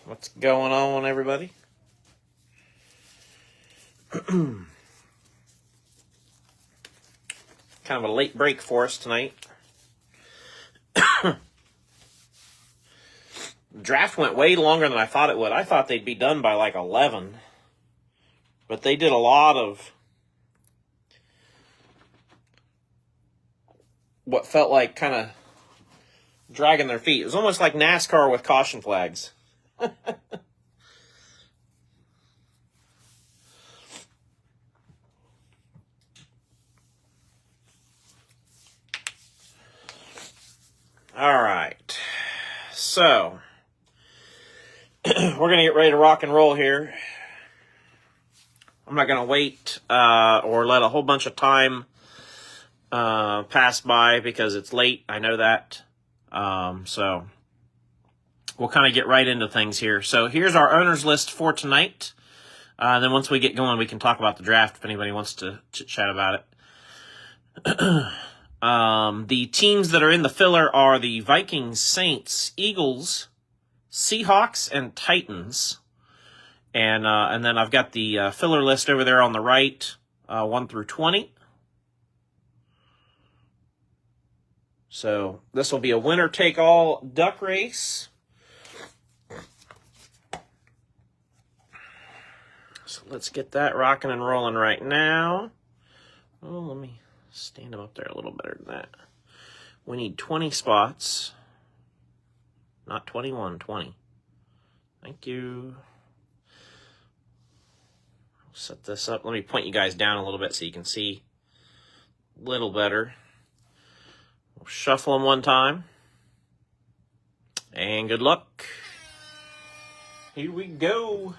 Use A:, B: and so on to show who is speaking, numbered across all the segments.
A: What's going on, everybody? Kind of a late break for us tonight. Draft went way longer than I thought it would. I thought they'd be done by like 11. But they did a lot of what felt like kind of dragging their feet. It was almost like NASCAR with caution flags. All right. So, we're going to get ready to rock and roll here. I'm not going to wait or let a whole bunch of time pass by because it's late. I know that. So we'll kind of get right into things here. So here's our owners list for tonight. Then once we get going, we can talk about the draft if anybody wants to chit-chat about it. The teams that are in the filler are the Vikings, Saints, Eagles, Seahawks, and Titans. And then I've got the filler list over there on the right, 1 through 20. So this will be a winner-take-all duck race. So let's get that rocking and rolling right now. Oh, let me stand them up there a little better than that. We need 20 spots. Not 21, 20. Thank you. Set this up. Let me point you guys down a little bit so you can see a little better. We'll shuffle them one time. And good luck. Here we go.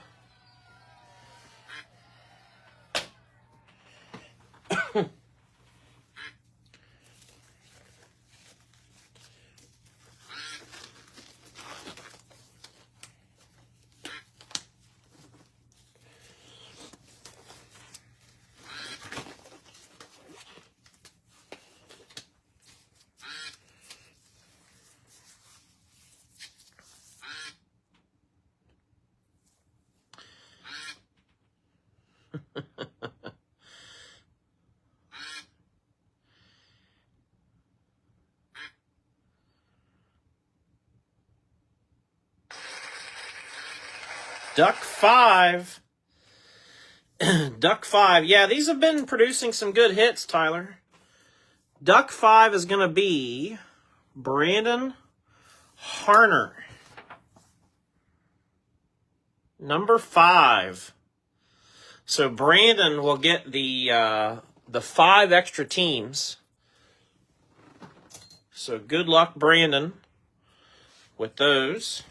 A: Duck 5. Duck 5. Yeah, these have been producing some good hits, Tyler. Duck 5 is going to be Brandon Harner. Number 5. So Brandon will get the 5 extra teams. So good luck, Brandon, with those.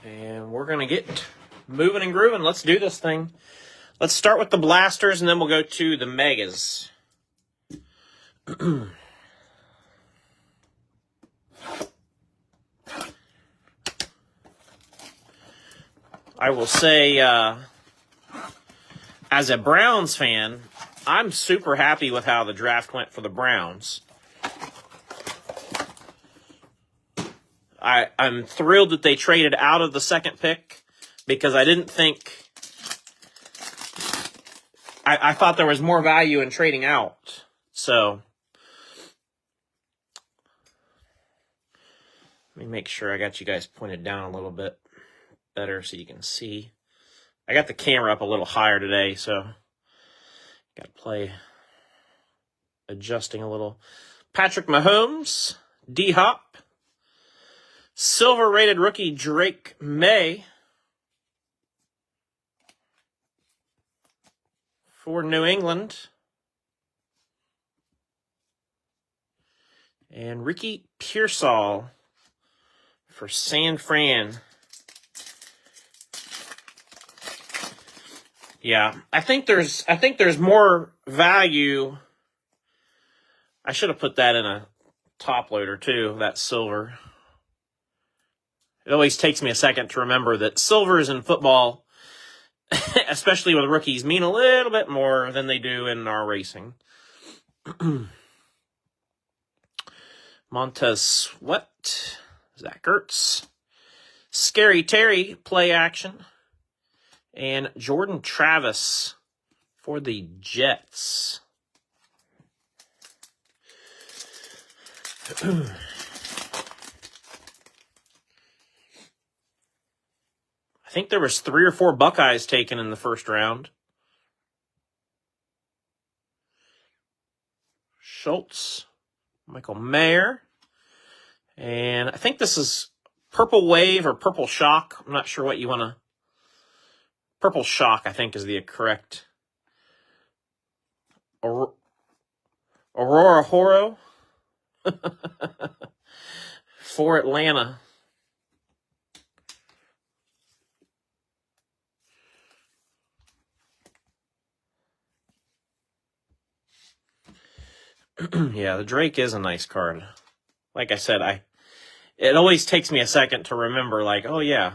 A: And we're going to get moving and grooving. Let's do this thing. Let's start with the blasters, and then we'll go to the megas. I will say, as a Browns fan, I'm super happy with how the draft went for the Browns. I'm thrilled that they traded out of the second pick because I didn't think... I thought there was more value in trading out. So, let me make sure I got you guys pointed down a little bit better so you can see. I got the camera up a little higher today, so got to play adjusting a little. Patrick Mahomes, D-Hop, silver-rated rookie Drake May for New England, and Ricky Pearsall for San Fran. Yeah, I think there's more value. I should have put that in a top loader too, that silver. It always takes me a second to remember that silvers in football especially with rookies, mean a little bit more than they do in our racing. Montez Sweat, Zach Ertz, Scary Terry, play action, and Jordan Travis for the Jets. I think there was 3 or 4 Buckeyes taken in the first round. Schultz, Michael Mayer, and I think this is Purple Wave or Purple Shock. I'm not sure what you want to... Purple Shock, I think, is the correct. Aurora Horo for Atlanta. Yeah, the Drake is a nice card. Like I said, it always takes me a second to remember, like, oh yeah,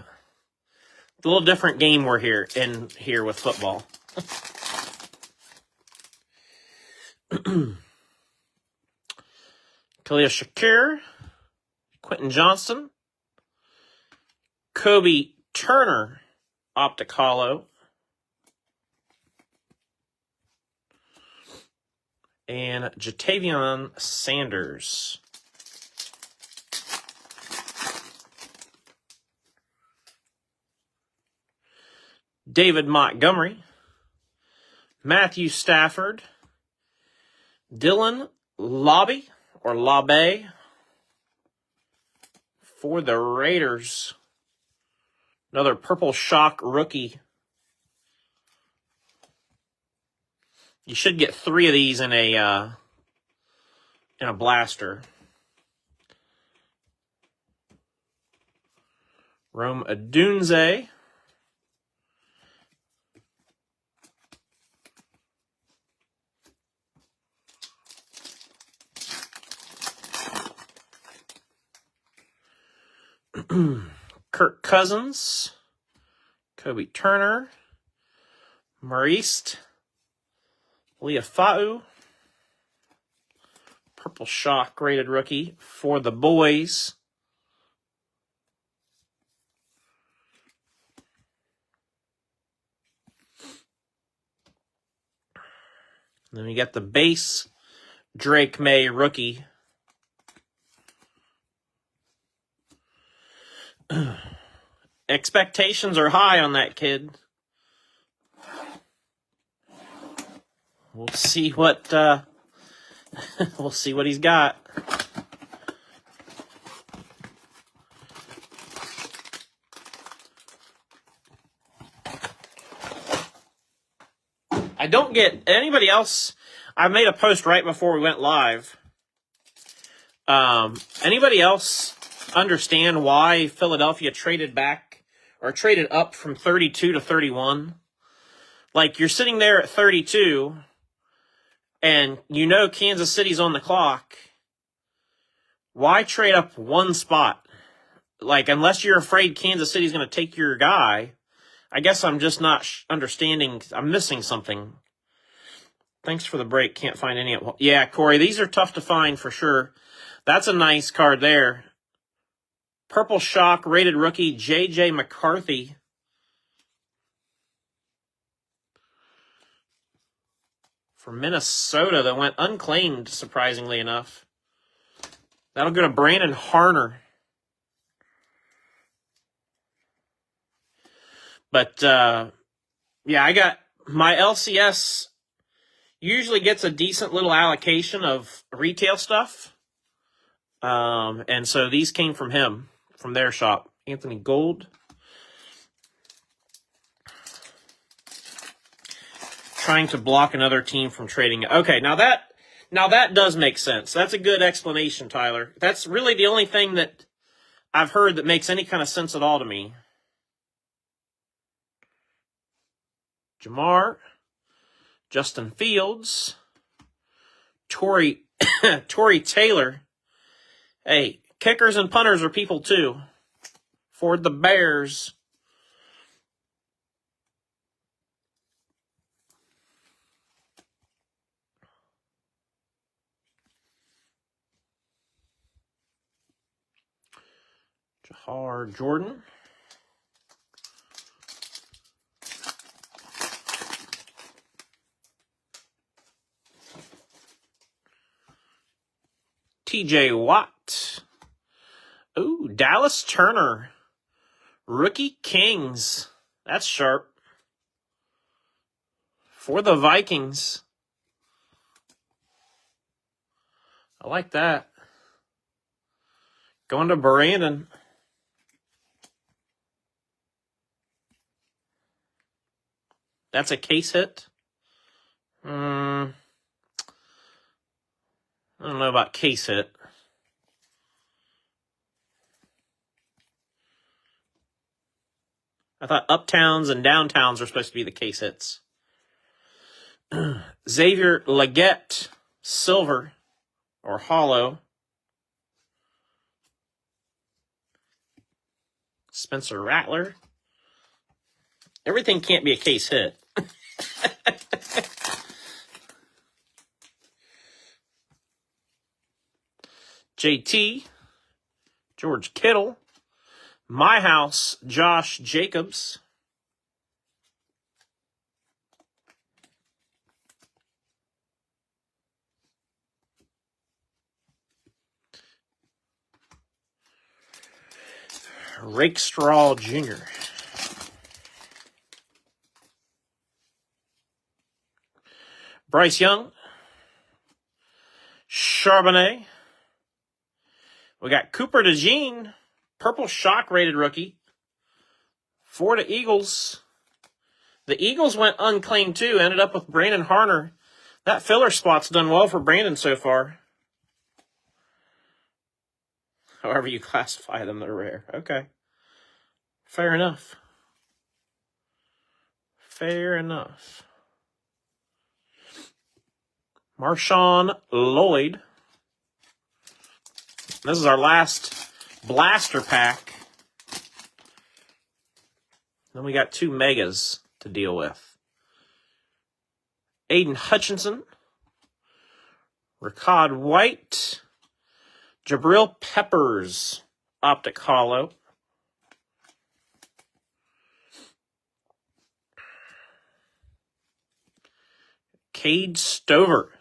A: it's a little different game we're here with football. Khalil Shakir, Quentin Johnston, Kobe Turner, Optic Hollow, and Jatavion Sanders. David Montgomery, Matthew Stafford, Dylan Lobby or Labe for the Raiders. Another Purple Shock rookie. You should get 3 of these in a blaster. Rome Odunze. Kirk Cousins, Kobe Turner, Maurice Liafau, Purple Shock rated rookie for the boys. Then we got the base Drake May rookie. Expectations are high on that kid. We'll see what we'll see what he's got. I don't get anybody else. I made a post right before we went live. Anybody else understand why Philadelphia traded back or traded up from 32 to 31? Like, you're sitting there at 32 and you know Kansas City's on the clock. Why trade up one spot? Like, unless you're afraid Kansas City's going to take your guy, I guess I'm just not understanding. I'm missing something. Thanks for the break. Can't find any. Yeah, Corey, these are tough to find for sure. That's a nice card there. Purple Shock rated rookie J.J. McCarthy. For Minnesota that went unclaimed, surprisingly enough. That'll go to Brandon Harner. But, yeah, I got my LCS usually gets a decent little allocation of retail stuff. And so these came from him, from their shop. Anthony Gold. Trying to block another team from trading. Okay, now that does make sense. That's a good explanation, Tyler. That's really the only thing that I've heard that makes any kind of sense at all to me. Jamar, Justin Fields, Tory Taylor. Hey, kickers and punters are people too. For the Bears. Jahar Jordan. TJ Watt. Ooh, Dallas Turner. Rookie Kings. That's sharp. For the Vikings. I like that. Going to Brandon. That's a case hit. I don't know about case hit. I thought uptowns and downtowns were supposed to be the case hits. Xavier Legette, silver or hollow. Spencer Rattler. Everything can't be a case hit. JT, George Kittle, My House, Josh Jacobs. Rakestraw Jr. Bryce Young, Charbonnet. We got Cooper DeJean, purple shock rated rookie. For the Eagles. The Eagles went unclaimed too, ended up with Brandon Harner. That filler spot's done well for Brandon so far. However you classify them, they're rare. Okay. Fair enough. Fair enough. Marshawn Lloyd. This is our last blaster pack. Then we got 2 megas to deal with. Aiden Hutchinson. Ricard White. Jabril Peppers. Optic hollow. Cade Stover.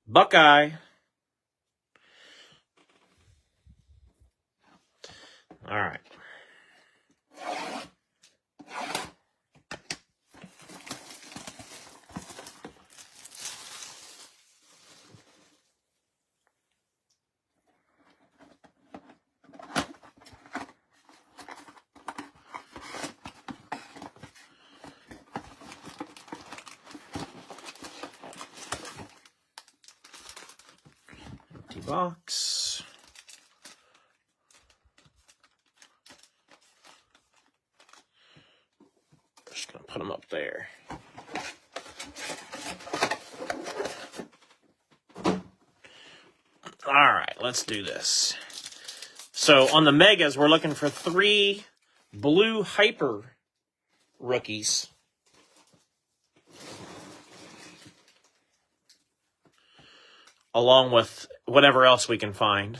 A: Buckeye. All right. Empty box. Just going to put them up there. All right, let's do this. So on the megas, we're looking for 3 blue hyper rookies. Along with whatever else we can find.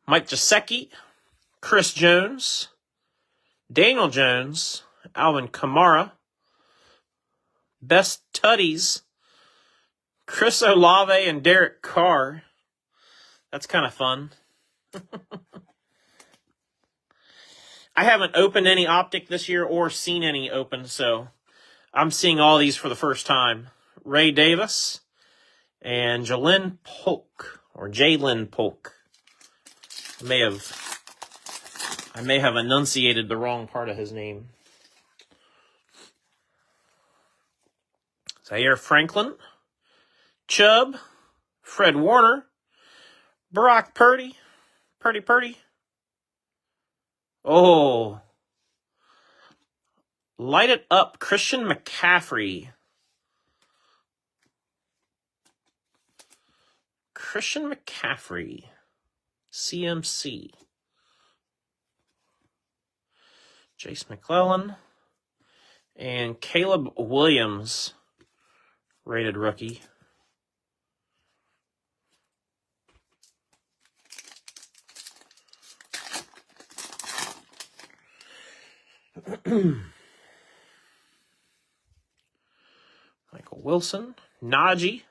A: Mike Gesicki, Chris Jones, Daniel Jones, Alvin Kamara, Best Tutties, Chris Olave, and Derek Carr. That's kind of fun. I haven't opened any Optic this year or seen any open, so I'm seeing all these for the first time. Ray Davis and Jalen Polk, or Jalen Polk. I may have enunciated the wrong part of his name. Zaire Franklin, Chubb, Fred Warner, Brock Purdy. Purdy. Oh. Light it up, Christian McCaffrey. Christian McCaffrey. CMC. Jace McClellan. And Caleb Williams. Rated rookie. Michael Wilson, Najee,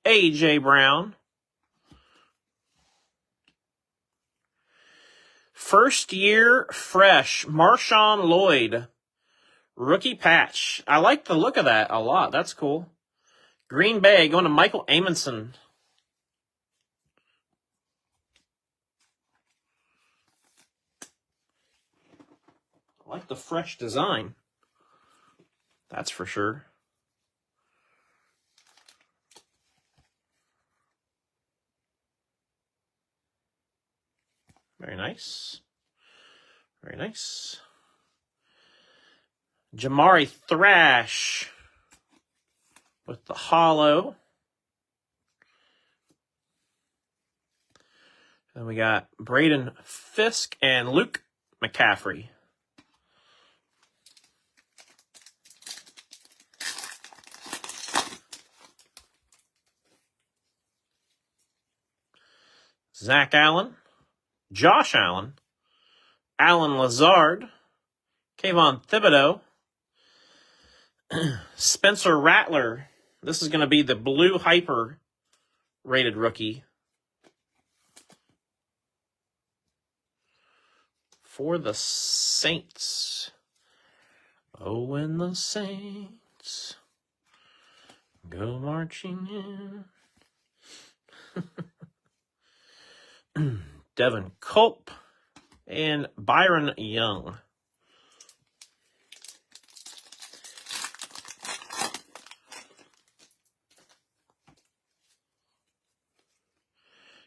A: A.J. Brown. First year fresh, Marshawn Lloyd. Rookie patch. I like the look of that a lot. That's cool. Green Bay going to Michael Amundsen. I like the fresh design. That's for sure. Very nice. Very nice. Jamari Thrash with the hollow. Then we got Braden Fisk and Luke McCaffrey. Zach Allen, Josh Allen, Alan Lazard, Kayvon Thibodeau, Spencer Rattler. This is going to be the blue hyper rated rookie for the Saints. Oh, when the Saints go marching in. Devin Culp and Byron Young.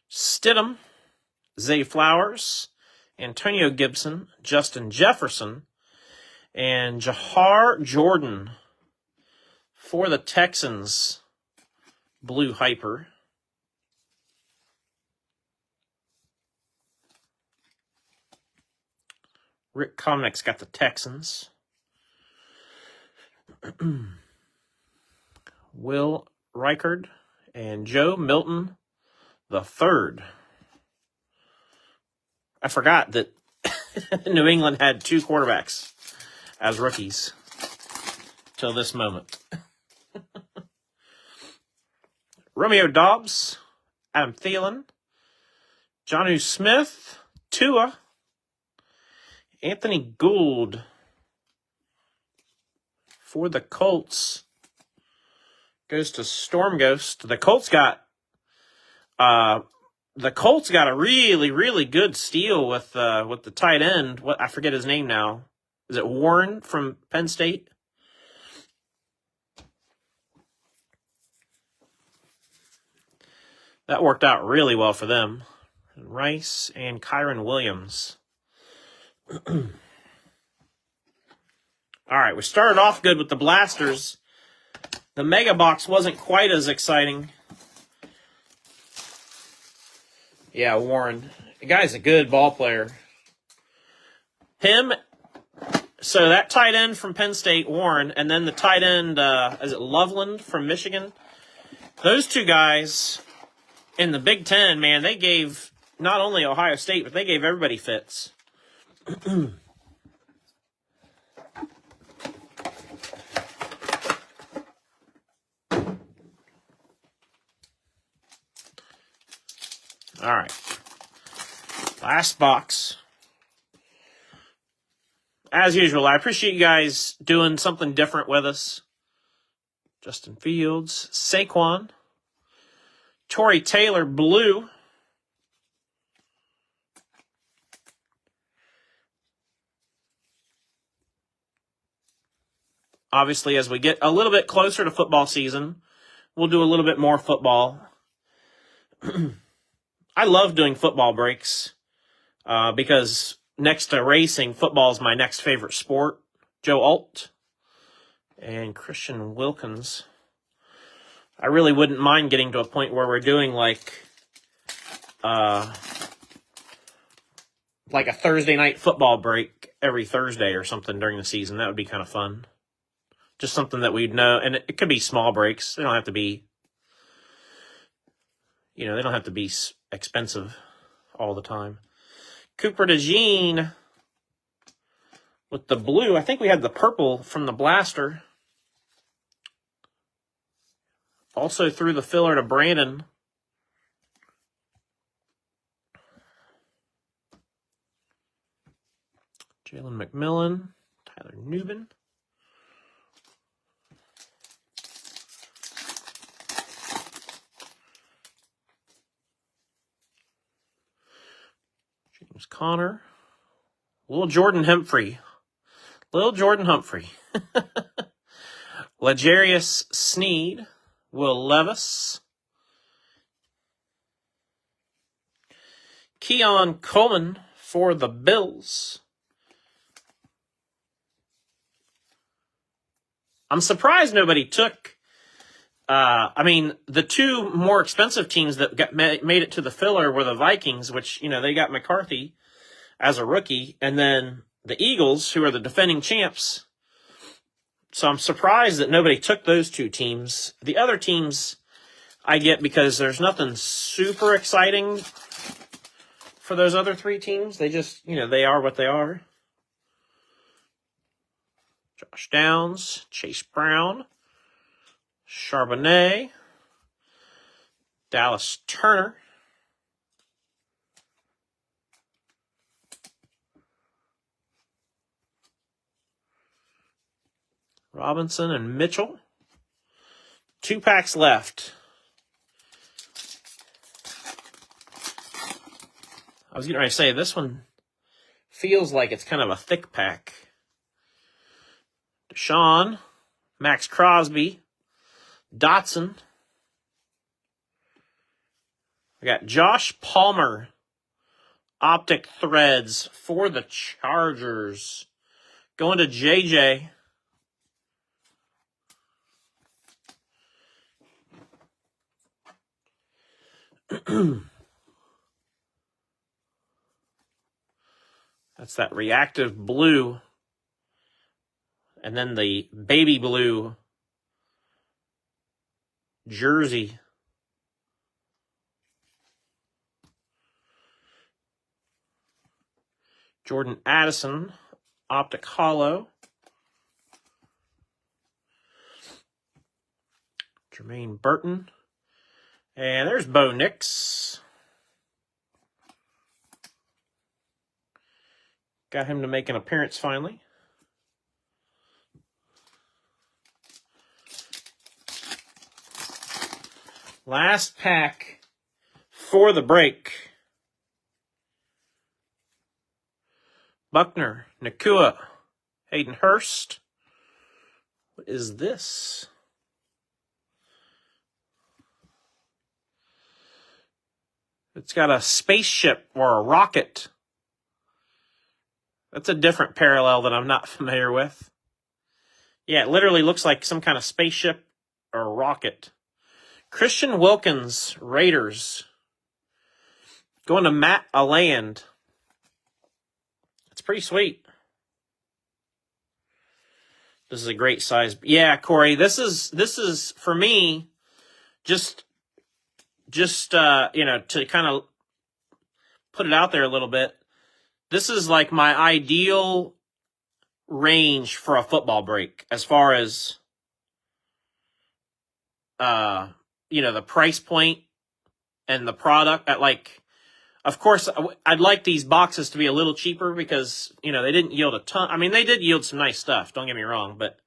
A: Stidham, Zay Flowers, Antonio Gibson, Justin Jefferson, and Jahar Jordan for the Texans. Blue hyper. Rick Comnick's got the Texans. Will Reichard and Joe Milton the third. I forgot that New England had 2 quarterbacks as rookies till this moment. Romeo Dobbs, Adam Thielen, Jonnu Smith, Tua, Anthony Gould for the Colts. Goes to Storm Ghost. The Colts got a really, really good steal with the tight end. What, I forget his name now. Is it Warren from Penn State? That worked out really well for them. Rice and Kyron Williams. All right, we started off good with the blasters. The mega box wasn't quite as exciting. Yeah, Warren. The guy's a good ball player. So that tight end from Penn State, Warren, and then the tight end, is it Loveland from Michigan? Those 2 guys in the Big Ten, man, they gave not only Ohio State, but they gave everybody fits. All right. Last box. As usual, I appreciate you guys doing something different with us. Justin Fields, Saquon, Torrey Taylor, blue. Obviously, as we get a little bit closer to football season, we'll do a little bit more football. I love doing football breaks because next to racing, football is my next favorite sport. Joe Alt and Christian Wilkins. I really wouldn't mind getting to a point where we're doing like a Thursday night football break every Thursday or something during the season. That would be kind of fun. Just something that we'd know, and it could be small breaks. They don't have to be, they don't have to be expensive all the time. Cooper DeJean, with the blue. I think we had the purple from the blaster. Also threw the filler to Brandon. Jalen McMillan, Tyler Newbin. James Conner. Little Jordan Humphrey. L'Jarius Sneed. Will Levis. Keon Coleman for the Bills. I'm surprised nobody took, I mean, the two more expensive teams that made it to the filler were the Vikings, which, you know, they got McCarthy as a rookie, and then the Eagles, who are the defending champs. So I'm surprised that nobody took those two teams. The other teams I get because there's nothing super exciting for those other three teams. They just, you know, they are what they are. Josh Downs, Chase Brown, Charbonnet, Dallas Turner, Robinson and Mitchell. 2 packs left. I was getting ready to say, this one feels like it's kind of a thick pack. Deshaun, Max Crosby, Dotson. We got Josh Palmer, Optic Threads for the Chargers. Going to JJ. That's that reactive blue. And then the baby blue jersey. Jordan Addison, Optic Hollow. Jermaine Burton. And there's Bo Nix. Got him to make an appearance finally. Last pack for the break. Buckner, Nakua, Hayden Hurst. What is this? It's got a spaceship or a rocket. That's a different parallel that I'm not familiar with. Yeah, it literally looks like some kind of spaceship or a rocket. Christian Wilkins, Raiders. Going to Matt Aland. It's pretty sweet. This is a great size. Yeah, Corey, this is for me just you know, to kind of put it out there a little bit. This is like my ideal range for a football break as far as you know, the price point and the product at, like, of course, I'd like these boxes to be a little cheaper because, you know, they didn't yield a ton. I mean, they did yield some nice stuff. Don't get me wrong, but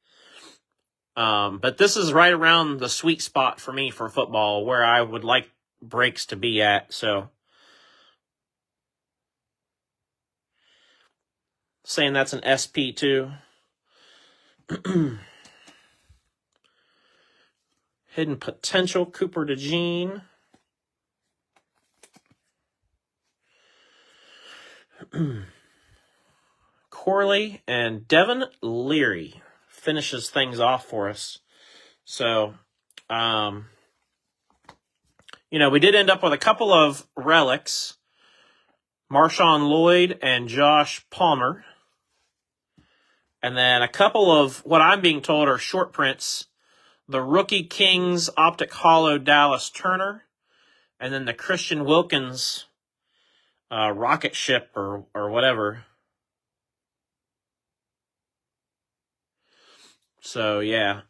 A: this is right around the sweet spot for me for football where I would like breaks to be at. So, saying that's an SP too. Hidden Potential, Cooper DeJean. Corley and Devin Leary finishes things off for us. So, you know, we did end up with a couple of relics. Marshawn Lloyd and Josh Palmer. And then a couple of what I'm being told are short prints. The Rookie Kings Optic Hollow Dallas Turner. And then the Christian Wilkins rocket ship or whatever. So, yeah,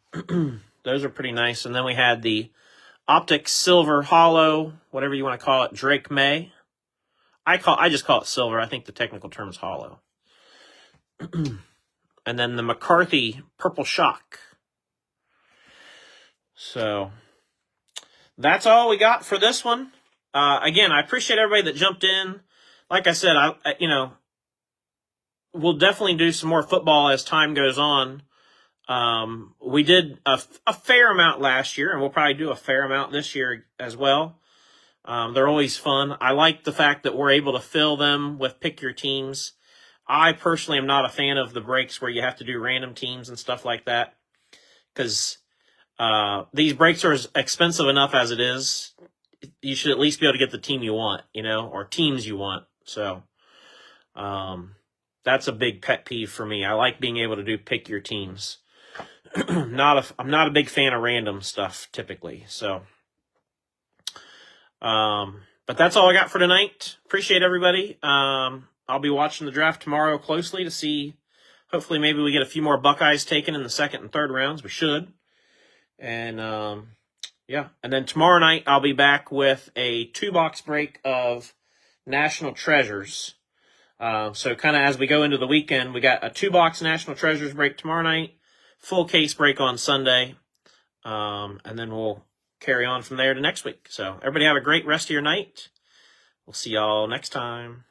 A: those are pretty nice. And then we had the Optic Silver Hollow, whatever you want to call it, Drake May. I just call it silver. I think the technical term is hollow. And then the McCarthy Purple Shock. So that's all we got for this one. Again, I appreciate everybody that jumped in. Like I said, we'll definitely do some more football as time goes on. We did a fair amount last year, and we'll probably do a fair amount this year as well. They're always fun. I like the fact that we're able to fill them with pick your teams. I personally am not a fan of the breaks where you have to do random teams and stuff like that, because these breaks are expensive enough as it is. You should at least be able to get the team you want, or teams you want. So that's a big pet peeve for me. I like being able to do pick your teams. I'm not a big fan of random stuff typically. So, but that's all I got for tonight. Appreciate everybody. I'll be watching the draft tomorrow closely to see. Hopefully, maybe we get a few more Buckeyes taken in the second and third rounds. We should. And yeah, and then tomorrow night I'll be back with a 2-box break of National Treasures. So kind of as we go into the weekend, we got a 2-box National Treasures break tomorrow night, full case break on Sunday, and then we'll carry on from there to next week. So everybody have a great rest of your night. We'll see y'all next time.